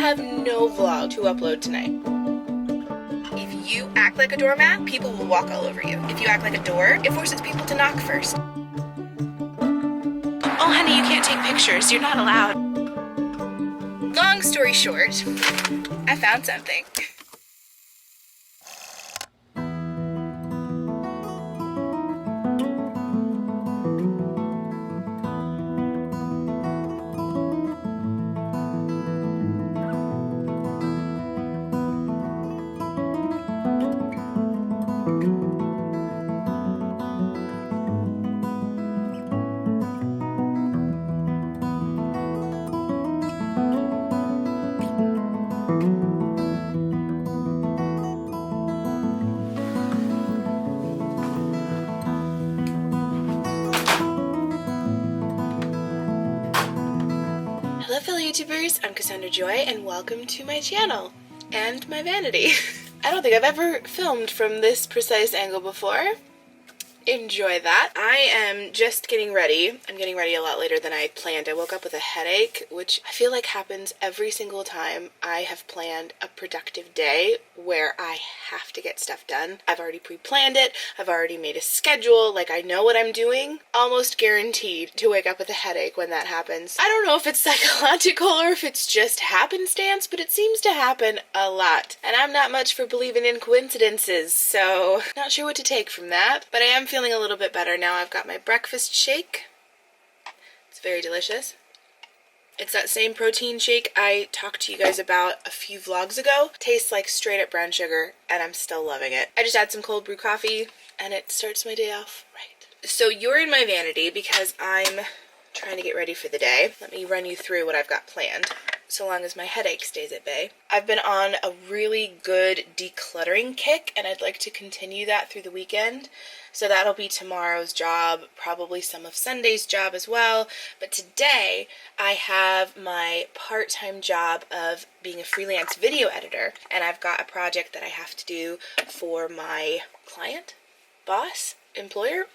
have no vlog to upload tonight. If you act like a doormat, people will walk all over you. If you act like a door, it forces people to knock first. Oh honey, you can't take pictures. You're not allowed. Long story short, I found something. Hello fellow YouTubers, I'm Cassandra Joy and welcome to my channel and my vanity. I don't think I've ever filmed from this precise angle before. Enjoy that. I am just getting ready. I'm getting ready a lot later than I had planned. I woke up with a headache, which I feel like happens every single time I have planned a productive day where I have to get stuff done. I've already pre-planned it. I've already made a schedule. Like, I know what I'm doing. Almost guaranteed to wake up with a headache when that happens. I don't know if it's psychological or if it's just happenstance, but it seems to happen a lot. And I'm not much for believing in coincidences, so not sure what to take from that. But I am feeling a little bit better now. I've got my breakfast shake. It's very delicious. It's that same protein shake I talked to you guys about a few vlogs ago. Tastes like straight up brown sugar and I'm still loving it. I just add some cold brew coffee and it starts my day off right. So you're in my vanity because I'm trying to get ready for the day. Let me run you through what I've got planned, so long as my headache stays at bay. I've been on a really good decluttering kick and I'd like to continue that through the weekend. So that'll be tomorrow's job, probably some of Sunday's job as well. But today I have my part-time job of being a freelance video editor, and I've got a project that I have to do for my client, boss, employer.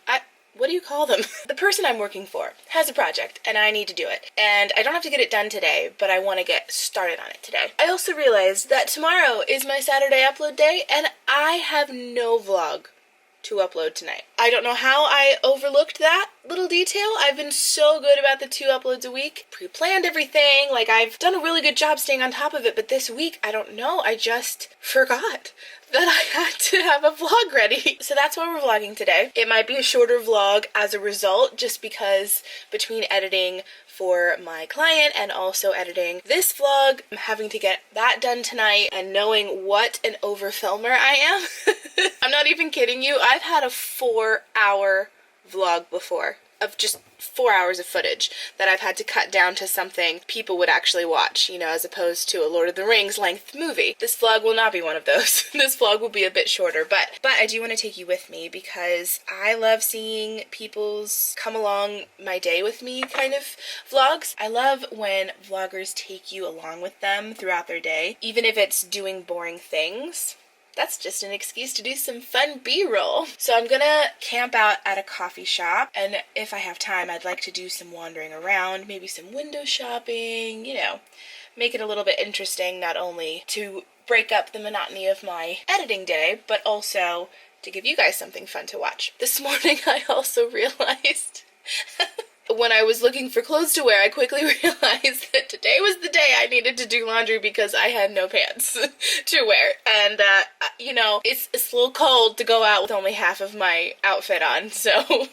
What do you call them? The person I'm working for has a project and I need to do it. And I don't have to get it done today, but I want to get started on it today. I also realized that tomorrow is my Saturday upload day and I have no vlog to upload tonight. I don't know how I overlooked that little detail. I've been so good about the 2 uploads a week. Pre-planned everything. Like, I've done a really good job staying on top of it, but this week, I don't know, I just forgot that I had to have a vlog ready. So that's why we're vlogging today. It might be a shorter vlog as a result, just because between editing for my client and also editing this vlog, I'm having to get that done tonight, and knowing what an overfilmer I am. I'm not even kidding you. I've had a 4-hour vlog before of just 4 hours of footage that I've had to cut down to something people would actually watch, you know, as opposed to a Lord of the Rings length movie. This vlog will not be one of those. This vlog will be a bit shorter, but I do want to take you with me because I love seeing people's come along my day with me kind of vlogs. I love when vloggers take you along with them throughout their day, even if it's doing boring things. That's just an excuse to do some fun B-roll. So I'm gonna camp out at a coffee shop, and if I have time, I'd like to do some wandering around, maybe some window shopping, you know, make it a little bit interesting, not only to break up the monotony of my editing day, but also to give you guys something fun to watch. This morning I also realized when I was looking for clothes to wear, I quickly realized that today was the day I needed to do laundry because I had no pants to wear. And, you know, it's a little cold to go out with only half of my outfit on, so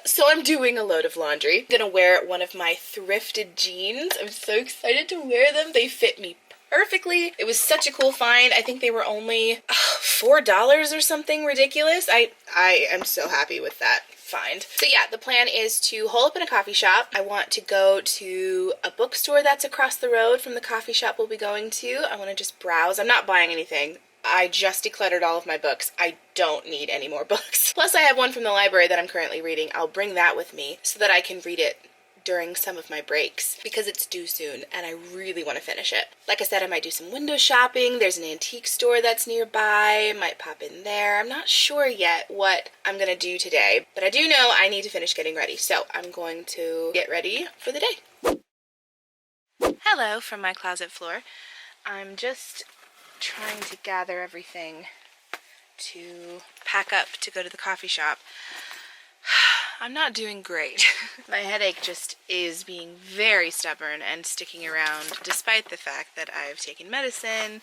so I'm doing a load of laundry. I'm gonna wear one of my thrifted jeans. I'm so excited to wear them. They fit me perfectly. It was such a cool find. I think they were only $4 or something ridiculous. I am so happy with that find. So yeah, the plan is to hole up in a coffee shop. I want to go to a bookstore that's across the road from the coffee shop we'll be going to. I want to just browse. I'm not buying anything. I just decluttered all of my books. I don't need any more books. Plus I have one from the library that I'm currently reading. I'll bring that with me so that I can read it during some of my breaks because it's due soon and I really want to finish it. Like I said, I might do some window shopping. There's an antique store that's nearby. Might pop in there. I'm not sure yet what I'm gonna do today, but I do know I need to finish getting ready. So I'm going to get ready for the day. Hello from my closet floor. I'm just trying to gather everything to pack up to go to the coffee shop. I'm not doing great. My headache just is being very stubborn and sticking around despite the fact that I've taken medicine.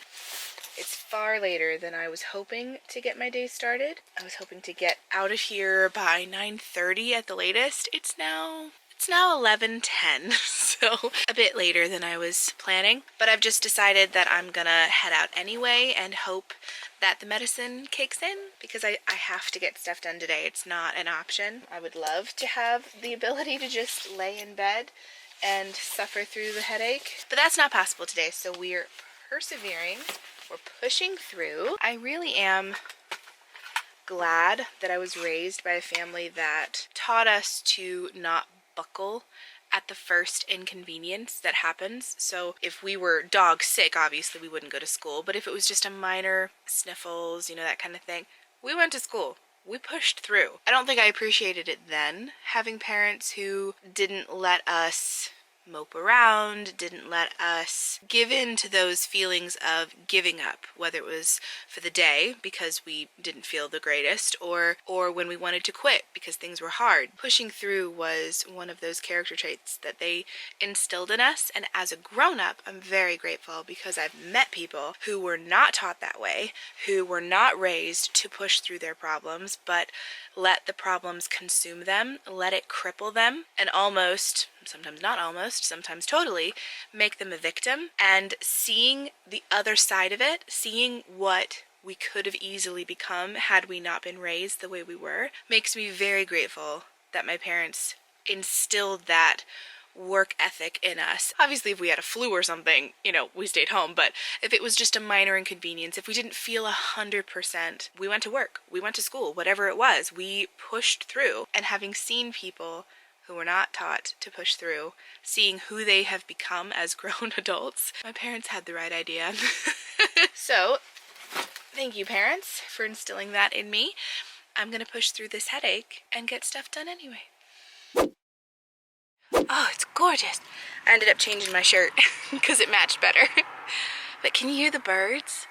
It's far later than I was hoping to get my day started. I was hoping to get out of here by 9:30 at the latest. It's now 11:10, so a bit later than I was planning. But I've just decided that I'm gonna head out anyway and hope that the medicine kicks in, because I have to get stuff done today. It's not an option. I would love to have the ability to just lay in bed and suffer through the headache, but that's not possible today, so we're persevering. We're pushing through. I really am glad that I was raised by a family that taught us to not buckle at the first inconvenience that happens. So if we were dog sick, obviously we wouldn't go to school, but if it was just a minor sniffles, that kind of thing, we went to school. We pushed through. I don't think I appreciated it then, having parents who didn't let us mope around, didn't let us give in to those feelings of giving up, whether it was for the day because we didn't feel the greatest, or when we wanted to quit because things were hard. Pushing through was one of those character traits that they instilled in us, and as a grown-up, I'm very grateful because I've met people who were not taught that way, who were not raised to push through their problems, but let the problems consume them, let it cripple them, and almost, sometimes not almost, sometimes totally, make them a victim. And seeing the other side of it, seeing what we could have easily become had we not been raised the way we were, makes me very grateful that my parents instilled that work ethic in us. Obviously, if we had a flu or something, we stayed home, but if it was just a minor inconvenience, if we didn't feel 100%, we went to work, we went to school, whatever it was, we pushed through. And having seen people who were not taught to push through, seeing who they have become as grown adults, my parents had the right idea. So, thank you, parents, for instilling that in me. I'm gonna push through this headache and get stuff done anyway. Oh, it's gorgeous. I ended up changing my shirt because it matched better. But can you hear the birds?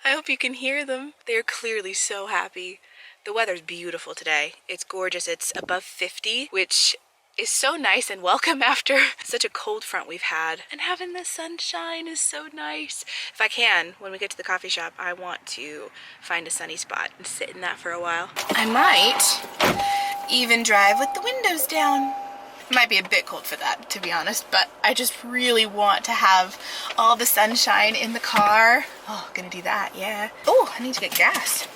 I hope you can hear them. They're clearly so happy. The weather's beautiful today. It's gorgeous. It's above 50, which is so nice and welcome after such a cold front we've had. And having the sunshine is so nice. If I can, when we get to the coffee shop, I want to find a sunny spot and sit in that for a while. I might even drive with the windows down. It might be a bit cold for that, to be honest, but I just really want to have all the sunshine in the car. Oh, gonna do that, yeah. Oh, I need to get gas.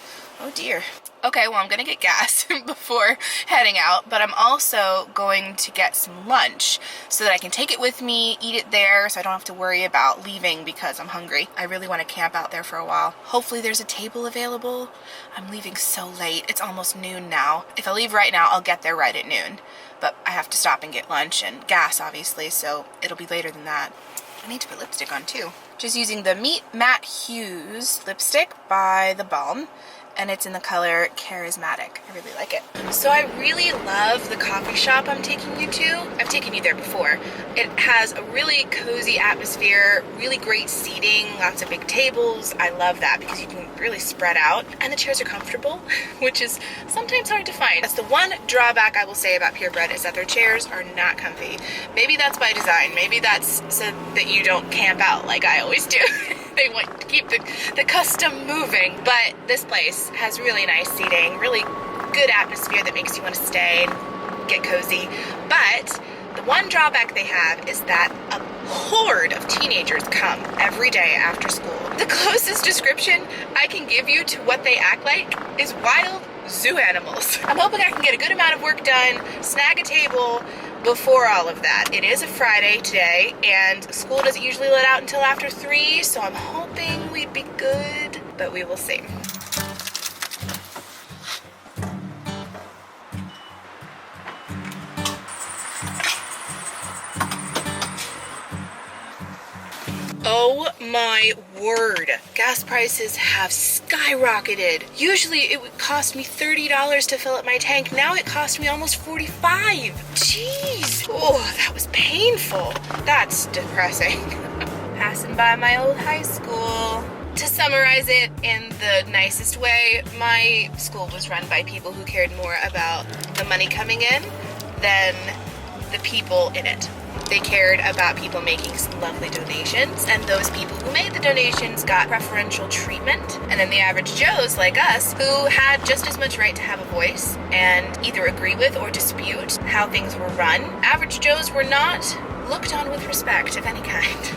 Oh dear. Okay, well, I'm gonna get gas before heading out, but I'm also going to get some lunch so that I can take it with me, eat it there, so I don't have to worry about leaving because I'm hungry. I really want to camp out there for a while. Hopefully there's a table available. I'm leaving so late. It's almost noon now. If I leave right now, I'll get there right at noon, but I have to stop and get lunch and gas, obviously, so it'll be later than that. I need to put lipstick on, too. Just using the Meet Matte Hues lipstick by The Balm, and it's in the color Charismatic. I really like it. So I really love the coffee shop I'm taking you to. I've taken you there before. It has a really cozy atmosphere, really great seating, lots of big tables. I love that because you can really spread out, and the chairs are comfortable, which is sometimes hard to find. That's the one drawback I will say about Purebred, is that their chairs are not comfy. Maybe that's by design. Maybe that's so that you don't camp out like I always do. They want to keep the custom moving, but this place has really nice seating, really good atmosphere that makes you want to stay and get cozy. But the one drawback they have is that a horde of teenagers come every day after school. The closest description I can give you to what they act like is wild zoo animals. I'm hoping I can get a good amount of work done, snag a table before all of that. It is a Friday today, and school doesn't usually let out until after 3, so I'm hoping we'd be good, but we will see. Oh my word. Gas prices have skyrocketed. Usually it would cost me $30 to fill up my tank. Now it cost me almost $45. Jeez. Oh, that was painful. That's depressing. Passing by my old high school. To summarize it in the nicest way, my school was run by people who cared more about the money coming in than the people in it. They cared about people making some lovely donations, and those people who made the donations got preferential treatment. And then the average Joes like us, who had just as much right to have a voice and either agree with or dispute how things were run, average Joes were not looked on with respect of any kind.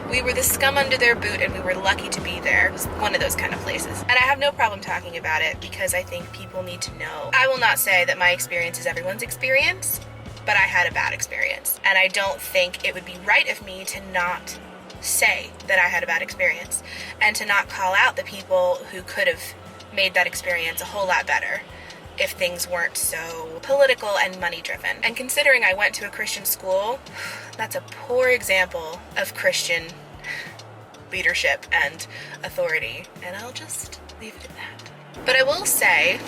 We were the scum under their boot, and we were lucky to be there. It was one of those kind of places. And I have no problem talking about it because I think people need to know. I will not say that my experience is everyone's experience, but I had a bad experience. And I don't think it would be right of me to not say that I had a bad experience and to not call out the people who could have made that experience a whole lot better if things weren't so political and money driven. And considering I went to a Christian school, that's a poor example of Christian leadership and authority. And I'll just leave it at that. But I will say,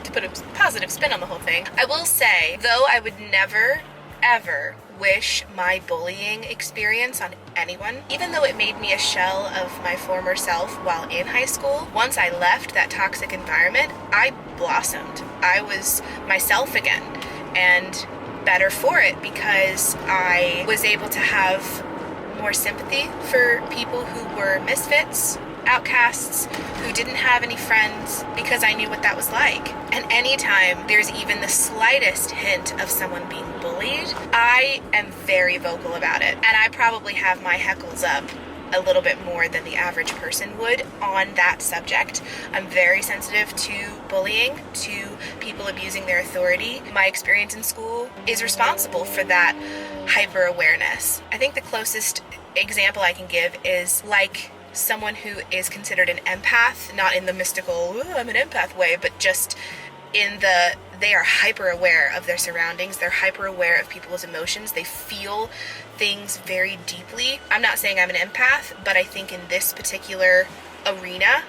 to put a positive spin on the whole thing, I will say, though I would never, ever wish my bullying experience on anyone, even though it made me a shell of my former self while in high school, once I left that toxic environment, I blossomed. I was myself again, and better for it because I was able to have more sympathy for people who were misfits, outcasts, who didn't have any friends, because I knew what that was like. And anytime there's even the slightest hint of someone being bullied, I am very vocal about it. And I probably have my heckles up a little bit more than the average person would on that subject. I'm very sensitive to bullying, to people abusing their authority. My experience in school is responsible for that hyper awareness. I think the closest example I can give is like someone who is considered an empath, not in the mystical, I'm an empath way, but just in the, they are hyper aware of their surroundings. They're hyper aware of people's emotions. They feel things very deeply. I'm not saying I'm an empath, but I think in this particular arena,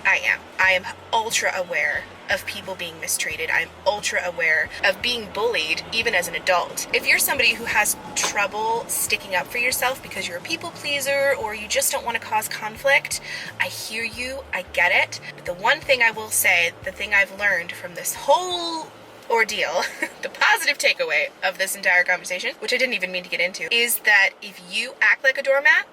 I am ultra aware of people being mistreated. I'm ultra aware of being bullied, even as an adult. If you're somebody who has trouble sticking up for yourself because you're a people pleaser or you just don't want to cause conflict, I hear you, I get it. But the one thing I will say, the thing I've learned from this whole ordeal, the positive takeaway of this entire conversation, which I didn't even mean to get into, is that if you act like a doormat,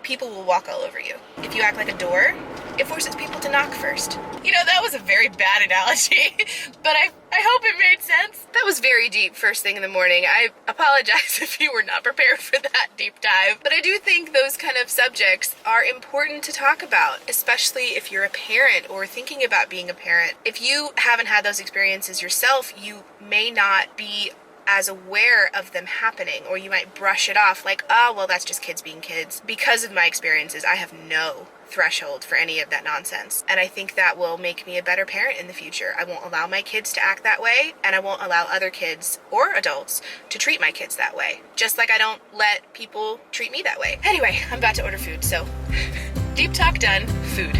people will walk all over you. If you act like a door, it forces people to knock first. You know, that was a very bad analogy, but I hope it made sense. That was very deep first thing in the morning. I apologize if you were not prepared for that deep dive, but I do think those kind of subjects are important to talk about, especially if you're a parent or thinking about being a parent. If you haven't had those experiences yourself, you may not be as aware of them happening, or you might brush it off like, oh, well, that's just kids being kids. Because of my experiences, I have no threshold for any of that nonsense. And I think that will make me a better parent in the future. I won't allow my kids to act that way, and I won't allow other kids or adults to treat my kids that way. Just like I don't let people treat me that way. Anyway, I'm about to order food, so deep talk done, food.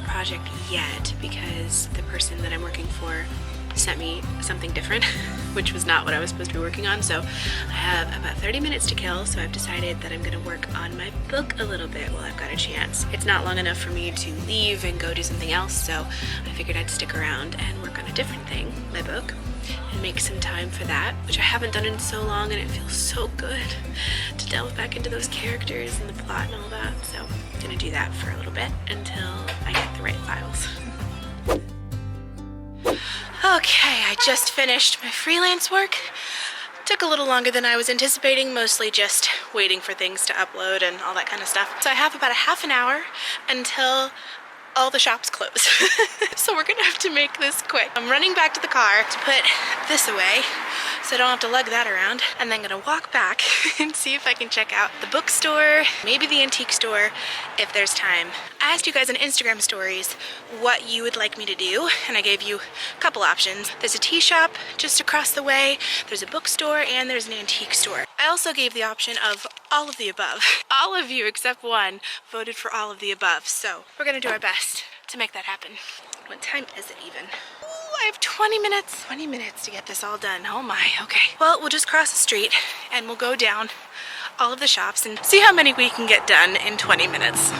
project yet because the person that I'm working for sent me something different, which was not what I was supposed to be working on. So I have about 30 minutes to kill, so I've decided that I'm gonna work on my book a little bit while I've got a chance. It's not long enough for me to leave and go do something else, so I figured I'd stick around and work on a different thing, my book, and make some time for that, which I haven't done in so long, and it feels so good to delve back into those characters and the plot and all that. So I'm gonna do that for a little bit until I get the right files. Okay, I just finished my freelance work. Took a little longer than I was anticipating, mostly just waiting for things to upload and all that kind of stuff. So I have about a half an hour until all the shops close. So we're gonna have to make this quick. I'm running back to the car to put this away so I don't have to lug that around, and then gonna walk back and see if I can check out the bookstore, maybe the antique store, if there's time. I asked you guys in Instagram stories what you would like me to do, and I gave you a couple options. There's a tea shop just across the way, there's a bookstore, and there's an antique store. I also gave the option of all of the above. All of you except one voted for all of the above, so we're gonna do our best to make that happen. What time is it even? Ooh, I have 20 minutes. 20 minutes to get this all done. Oh my, okay. Well, we'll just cross the street and we'll go down all of the shops and see how many we can get done in 20 minutes.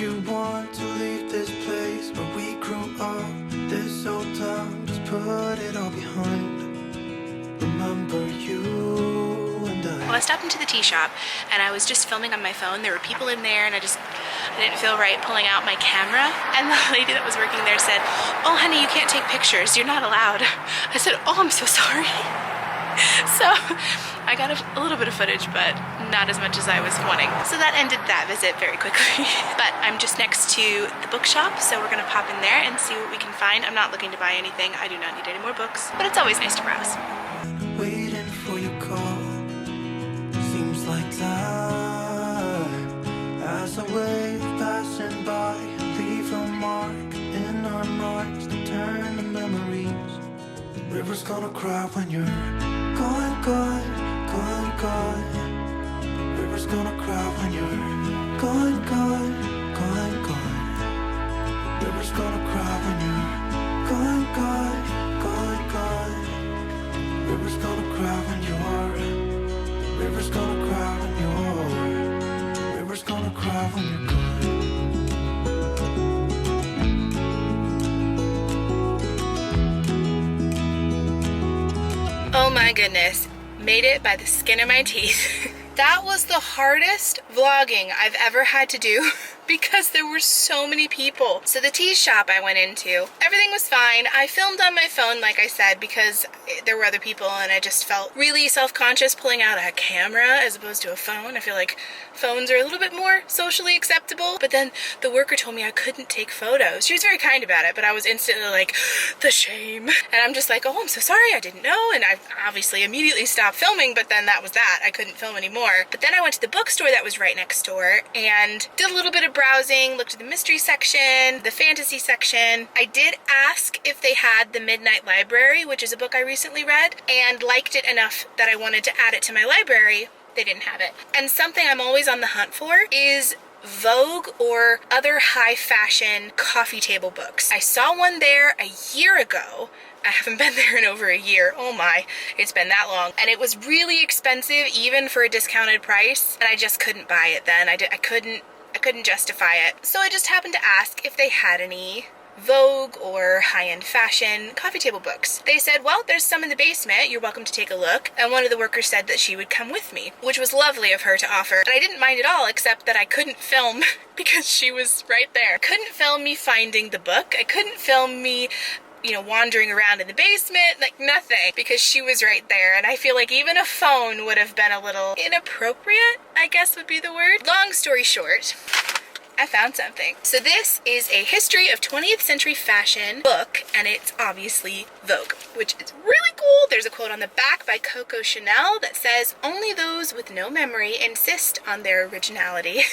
You want to leave this place where we grew up, this old town, just put it all behind. Remember you and I. Well, I stopped into the tea shop and I was just filming on my phone. There were people in there and I didn't feel right pulling out my camera. And the lady that was working there said, "Oh honey, you can't take pictures, you're not allowed." I said, "Oh, I'm so sorry." So I got a little bit of footage, but not as much as I was wanting. So that ended that visit very quickly. But I'm just next to the bookshop, so we're gonna pop in there and see what we can find. I'm not looking to buy anything. I do not need any more books, but it's always nice to browse. Waiting for your call, seems like time as a wave passing by, leave a mark in our marks that turn to memories. The river's gonna cry when you're gone, gone, gone, gone. The river's gonna cry when you're gone, gone, gone, gone. The river's gonna cry when you're gone, gone, gone, gone. The river's gonna cry when you're. The river's gonna cry when you're. The river's gonna cry when you're gone. Oh my goodness, made it by the skin of my teeth. That was the hardest vlogging I've ever had to do because there were so many people. So the tea shop I went into, everything was fine. I filmed on my phone, like I said, because there were other people and I just felt really self-conscious pulling out a camera as opposed to a phone. I feel like phones are a little bit more socially acceptable, but then the worker told me I couldn't take photos. She was very kind about it, but I was instantly like, the shame. And I'm just like, oh, I'm so sorry, I didn't know. And I obviously immediately stopped filming, but then that was that. I couldn't film anymore. But then I went to the bookstore that was right next door and did a little bit of browsing, looked at the mystery section, the fantasy section. I did ask if they had The Midnight Library, which is a book I recently read, and liked it enough that I wanted to add it to my library. They didn't have it. And something I'm always on the hunt for is Vogue or other high fashion coffee table books. I saw one there a year ago. I haven't been there in over a year. Oh my, it's been that long. And it was really expensive even for a discounted price, and I just couldn't buy it then. I couldn't justify it. So I just happened to ask if they had any Vogue or high-end fashion coffee table books. They said, well, there's some in the basement, you're welcome to take a look. And one of the workers said that she would come with me, which was lovely of her to offer. And I didn't mind at all, except that I couldn't film because she was right there. Couldn't film me finding the book. I couldn't film me, you know, wandering around in the basement, like nothing, because she was right there. And I feel like even a phone would have been a little inappropriate, I guess would be the word. Long story short, I found something. So this is a history of 20th century fashion book, and it's obviously Vogue, which is really cool. There's a quote on the back by Coco Chanel that says, "Only those with no memory insist on their originality."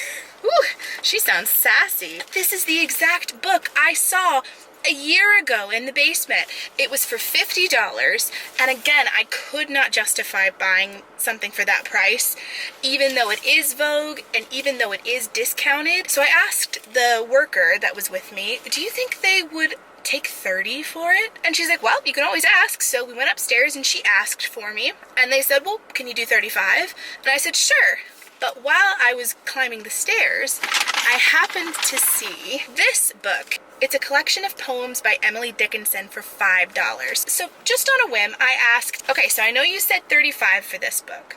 Ooh, she sounds sassy. This is the exact book I saw a year ago in the basement. It was for $50, and again, I could not justify buying something for that price, even though it is Vogue and even though it is discounted. So I asked the worker that was with me, do you think they would take $30 for it? And she's like, well, you can always ask. So we went upstairs and she asked for me, and they said, well, can you do $35? And I said, sure. But while I was climbing the stairs, I happened to see this book. It's a collection of poems by Emily Dickinson for $5. So just on a whim, I asked, okay, so I know you said $35 for this book,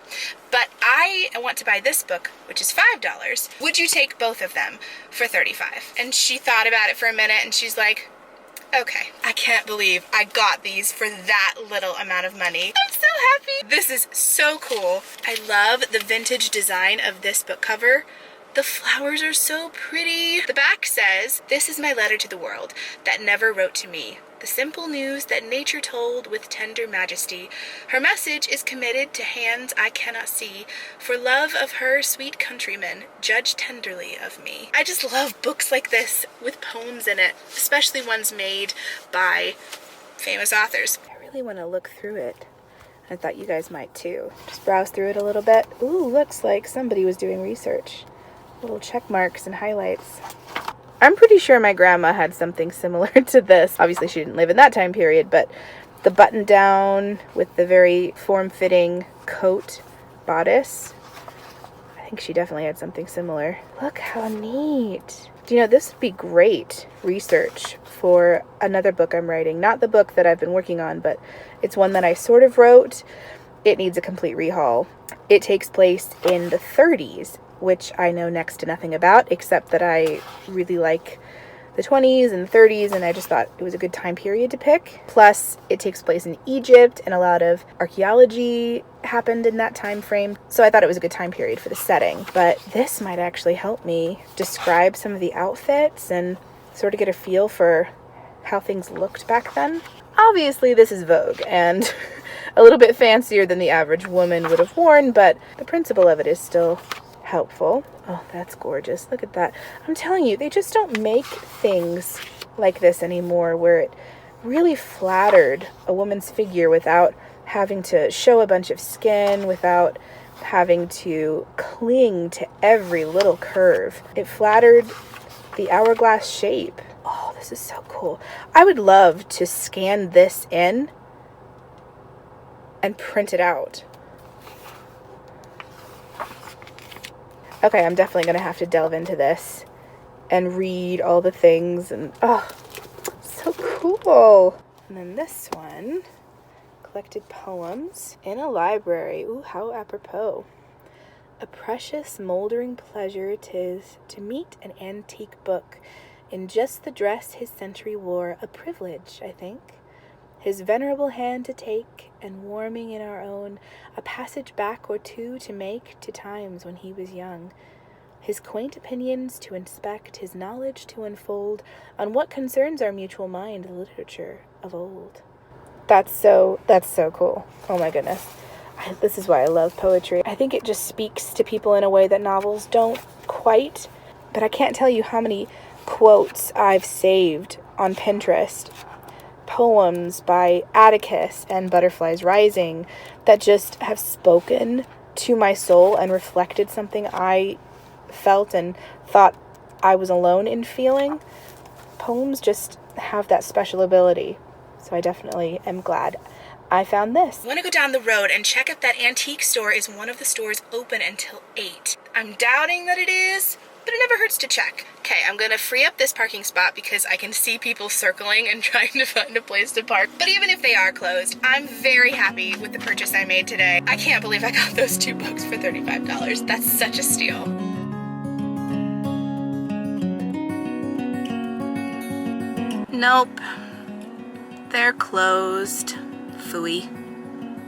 but I want to buy this book, which is $5. Would you take both of them for $35? And she thought about it for a minute and she's like, okay, I can't believe I got these for that little amount of money. I'm so happy. This is so cool. I love the vintage design of this book cover. The flowers are so pretty. The back says, "This is my letter to the world that never wrote to me. The simple news that nature told with tender majesty. Her message is committed to hands I cannot see. For love of her sweet countrymen, judge tenderly of me." I just love books like this with poems in it, especially ones made by famous authors. I really want to look through it. I thought you guys might too. Just browse through it a little bit. Ooh, looks like somebody was doing research. Little check marks and highlights. I'm pretty sure my grandma had something similar to this. Obviously she didn't live in that time period, but the button down with the very form-fitting coat bodice, I think she definitely had something similar. Look how neat. Do you know, this would be great research for another book I'm writing. Not the book that I've been working on, but it's one that I sort of wrote. It needs a complete rehaul. It takes place in the 30s, which I know next to nothing about, except that I really like the 20s and 30s, and I just thought it was a good time period to pick. Plus, it takes place in Egypt, and a lot of archaeology happened in that time frame, so I thought it was a good time period for the setting. But this might actually help me describe some of the outfits and sort of get a feel for how things looked back then. Obviously, this is Vogue, and a little bit fancier than the average woman would have worn, but the principle of it is still helpful. Oh, that's gorgeous. Look at that. I'm telling you, they just don't make things like this anymore where it really flattered a woman's figure without having to show a bunch of skin, without having to cling to every little curve. It flattered the hourglass shape. Oh, this is so cool. I would love to scan this in and print it out. Okay, I'm definitely going to have to delve into this and read all the things, and oh, so cool. And then this one, collected poems in a library. Ooh, how apropos. A precious moldering pleasure 'tis to meet an antique book in just the dress his century wore, a privilege, I think. His venerable hand to take, and warming in our own, a passage back or two to make to times when he was young. His quaint opinions to inspect, his knowledge to unfold, on what concerns our mutual mind, the literature of old. That's so cool. Oh my goodness. This is why I love poetry. I think it just speaks to people in a way that novels don't quite, but I can't tell you how many quotes I've saved on Pinterest. Poems by Atticus and Butterflies Rising that just have spoken to my soul and reflected something I felt and thought I was alone in feeling. Poems just have that special ability, so I definitely am glad I found this. I want to go down the road and check if that antique store is one of the stores open until 8. I'm doubting that it is, but it never hurts to check. Okay, I'm gonna free up this parking spot because I can see people circling and trying to find a place to park. But even if they are closed, I'm very happy with the purchase I made today. I can't believe I got those 2 books for $35. That's such a steal. Nope. They're closed. Phooey.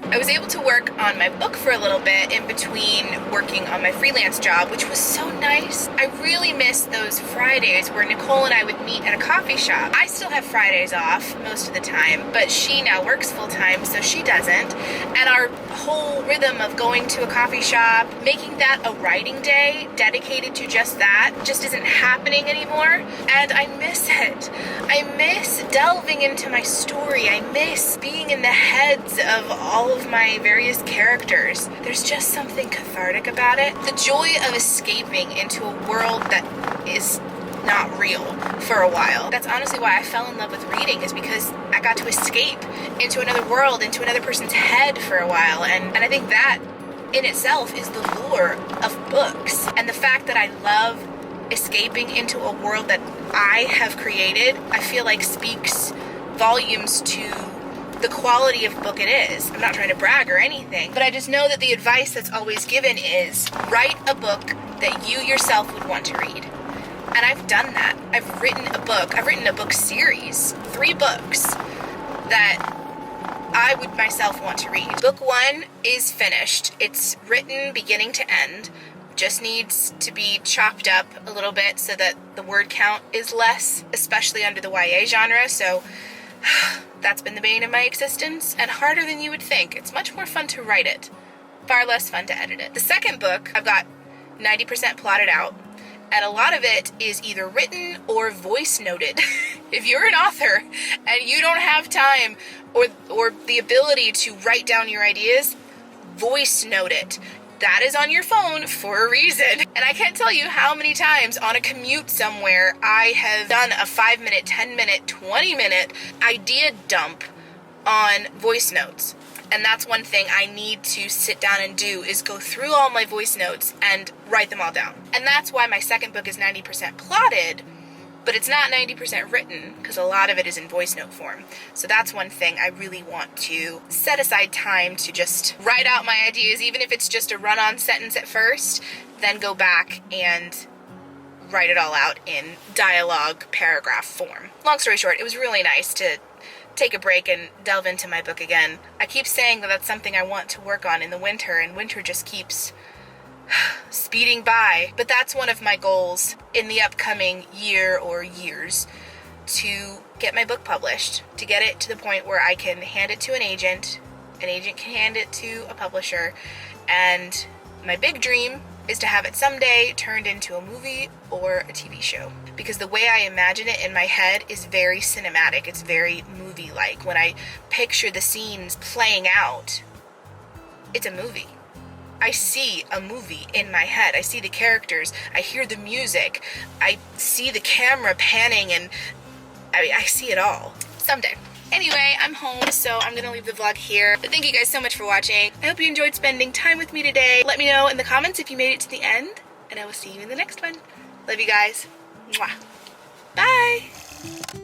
I was able to work on my book for a little bit in between working on my freelance job, which was so nice. I really miss those Fridays where Nicole and I would meet at a coffee shop. I still have Fridays off most of the time, but she now works full time, so she doesn't. And our whole rhythm of going to a coffee shop, making that a writing day dedicated to just that, just isn't happening anymore. And I miss it. I miss delving into my story. I miss being in the heads of all of my various characters. There's just something cathartic about it. The joy of escaping into a world that is not real for a while. That's honestly why I fell in love with reading, is because I got to escape into another world, into another person's head for a while. And I think that in itself is the lure of books. And the fact that I love escaping into a world that I have created, I feel like speaks volumes to the quality of book it is. I'm not trying to brag or anything, but I just know that the advice that's always given is write a book that you yourself would want to read. And I've done that. I've written a book series, 3 books that I would myself want to read. Book 1 is finished. It's written beginning to end. Just needs to be chopped up a little bit so that the word count is less, especially under the YA genre. So that's been the bane of my existence, and harder than you would think. It's much more fun to write it, far less fun to edit it. The second book, I've got 90% plotted out, and a lot of it is either written or voice noted. If you're an author and you don't have time or the ability to write down your ideas, voice note it. That is on your phone for a reason. And I can't tell you how many times on a commute somewhere I have done a 5-minute, 10-minute, 20-minute idea dump on voice notes. And that's one thing I need to sit down and do, is go through all my voice notes and write them all down. And that's why my second book is 90% plotted, but it's not 90% written, because a lot of it is in voice note form. So that's one thing I really want to set aside time to just write out my ideas, even if it's just a run-on sentence at first, then go back and write it all out in dialogue paragraph form. Long story short, it was really nice to take a break and delve into my book again. I keep saying that that's something I want to work on in the winter, and winter just keeps speeding by. But that's one of my goals in the upcoming year or years, to get my book published, to get it to the point where I can hand it to an agent can hand it to a publisher, and my big dream is to have it someday turned into a movie or a TV show. Because the way I imagine it in my head is very cinematic, it's very movie-like. When I picture the scenes playing out, it's a movie. I see a movie in my head. I see the characters, I hear the music, I see the camera panning, and I see it all. Someday. Anyway, I'm home, so I'm gonna leave the vlog here. But thank you guys so much for watching. I hope you enjoyed spending time with me today. Let me know in the comments if you made it to the end, and I will see you in the next one. Love you guys. Mwah. Bye!